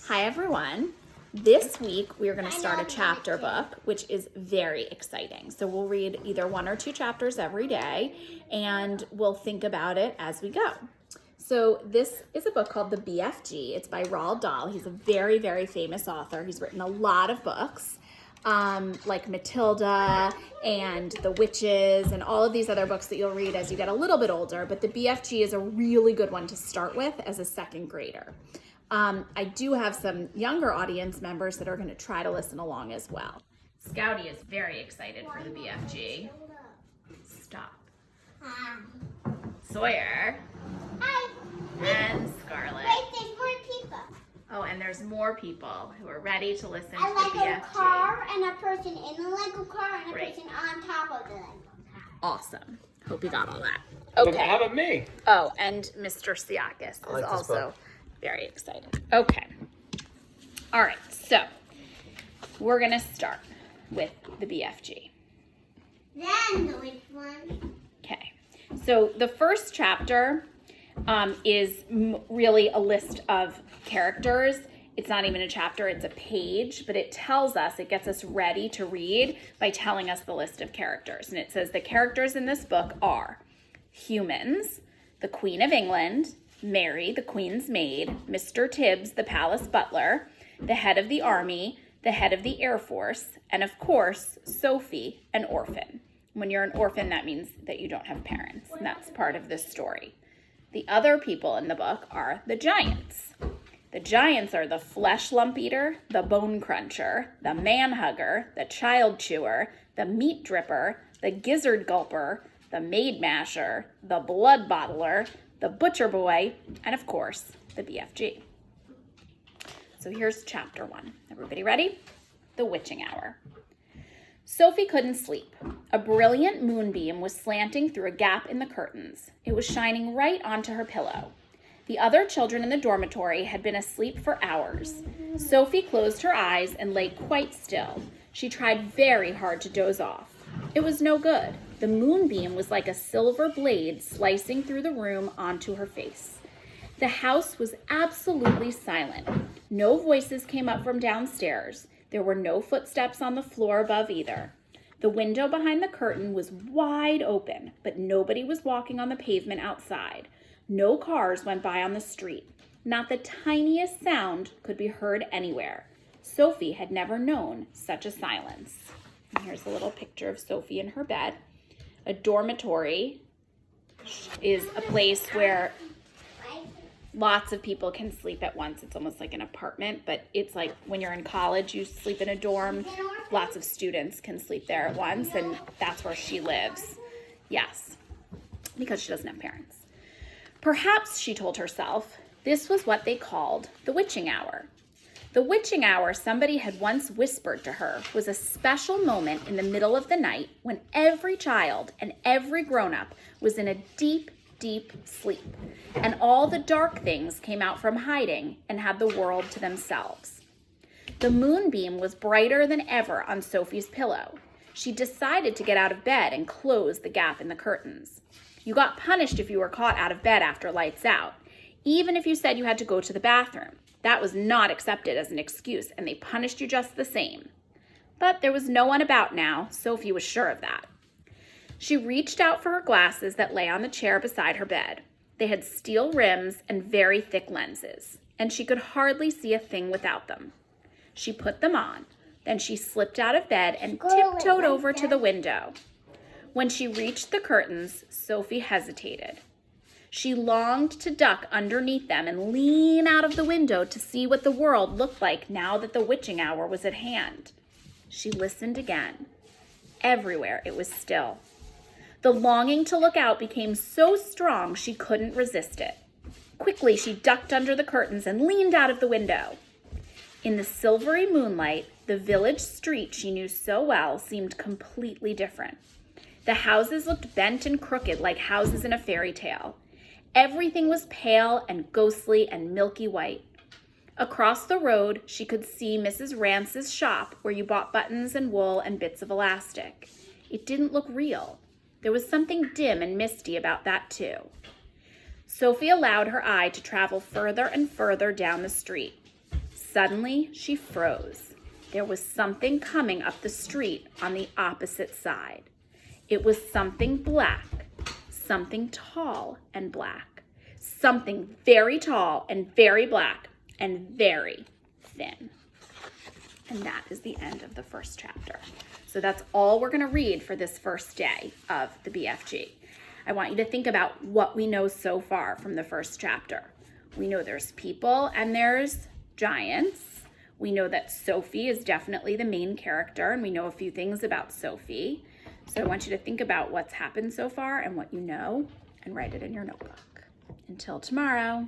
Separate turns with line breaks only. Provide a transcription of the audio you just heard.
Hi everyone. This week we are going to start a chapter book, which is very exciting. So we'll read either 1 or 2 chapters every day and we'll think about it as we go. So this is a book called The BFG. It's by Roald Dahl. He's a very, very famous author. He's written a lot of books like Matilda and The Witches and all of these other books that you'll read as you get a little bit older. But the BFG is a really good one to start with as a second grader. I do have some younger audience members that are going to try to listen along as well. Scouty is very excited for the BFG. Stop. Sawyer.
Hi.
And Scarlett.
Wait, there's more people.
Oh, and there's more people who are ready to listen to
A
the
Lego
BFG.
car and a person in a Lego car and a
Great.
person on top of the Lego car.
Awesome. Hope you got all that.
Okay. How about me?
Oh, and Mr. Siakis is
like this
also
book.
very excited. Okay. All right. So we're going to start with the BFG.
Then which one?
Okay. So the first chapter is really a list of characters. It's not even a chapter, it's a page, but it tells us, it gets us ready to read by telling us the list of characters. And it says the characters in this book are humans, the Queen of England, Mary, the Queen's maid, Mr. Tibbs, the palace butler, the head of the army, the head of the Air Force, and of course, Sophie, an orphan. When you're an orphan, that means that you don't have parents, and that's part of this story. The other people in the book are the giants. The giants are the flesh lump eater, the bone cruncher, the man hugger, the child chewer, the meat dripper, the gizzard gulper, the maid masher, the blood bottler, the butcher boy, and of course, the BFG. So here's chapter 1. Everybody ready? The witching hour. Sophie couldn't sleep. A brilliant moonbeam was slanting through a gap in the curtains. It was shining right onto her pillow. The other children in the dormitory had been asleep for hours. Sophie closed her eyes and lay quite still. She tried very hard to doze off. It was no good. The moonbeam was like a silver blade slicing through the room onto her face. The house was absolutely silent. No voices came up from downstairs. There were no footsteps on the floor above either. The window behind the curtain was wide open, but nobody was walking on the pavement outside. No cars went by on the street. Not the tiniest sound could be heard anywhere. Sophie had never known such a silence. And here's a little picture of Sophie in her bed. A dormitory is a place where lots of people can sleep at once. It's almost like an apartment, but it's like when you're in college, you sleep in a dorm. Lots of students can sleep there at once, and that's where she lives. Yes, because she doesn't have parents. Perhaps, she told herself, this was what they called the witching hour. The witching hour, somebody had once whispered to her, was a special moment in the middle of the night when every child and every grown-up was in a deep, deep sleep, and all the dark things came out from hiding and had the world to themselves. The moonbeam was brighter than ever on Sophie's pillow. She decided to get out of bed and close the gap in the curtains. You got punished if you were caught out of bed after lights out, even if you said you had to go to the bathroom. That was not accepted as an excuse, and they punished you just the same. But there was no one about now. Sophie was sure of that. She reached out for her glasses that lay on the chair beside her bed. They had steel rims and very thick lenses, and she could hardly see a thing without them. She put them on. Then she slipped out of bed and tiptoed over to the window. When she reached the curtains, Sophie hesitated. She longed to duck underneath them and lean out of the window to see what the world looked like now that the witching hour was at hand. She listened again. Everywhere it was still. The longing to look out became so strong she couldn't resist it. Quickly, she ducked under the curtains and leaned out of the window. In the silvery moonlight, the village street she knew so well seemed completely different. The houses looked bent and crooked like houses in a fairy tale. Everything was pale and ghostly and milky white. Across the road, she could see Mrs. Rance's shop where you bought buttons and wool and bits of elastic. It didn't look real. There was something dim and misty about that too. Sophie allowed her eye to travel further and further down the street. Suddenly, she froze. There was something coming up the street on the opposite side. It was something black, something tall and black, something very tall and very black and very thin. And that is the end of the first chapter. So that's all we're going to read for this first day of the BFG. I want you to think about what we know so far from the first chapter. We know there's people and there's giants. We know that Sophie is definitely the main character, and we know a few things about Sophie. So I want you to think about what's happened so far and what you know, and write it in your notebook. Until tomorrow.